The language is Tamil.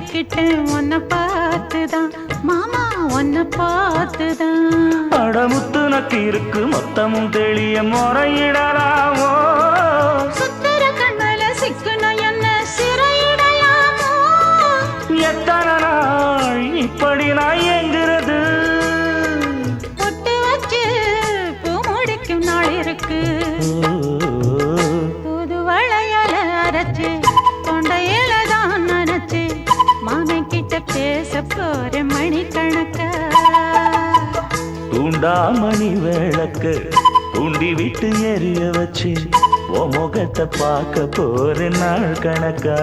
மாட்டிக்கிட்டேன் உன்னை பார்த்துதான் மாமா உன்னை பார்த்துதான். அடமுத்து நக்கு இருக்கு மொத்தமும் தெளிய முறையிடலாமோ? சுத்தர கண்மல சிக்குன என்ன சிறையிடையாமோ? எத்தனை நாள் இப்படி நான் எங்கிறது? பொட்டு வச்சு பூ முடிக்கும் நாள் இருக்கு. புது வளையல அரைச்சு தொண்டையில தான் நினைச்சு மாமன் கிட்ட பேச போற மணிக்கணக்கா. தூண்டாமணி விளக்கு தூண்டி விட்டு எரிய வச்சு உன் முகத்தை பார்க்க போற நாள் கணக்கா.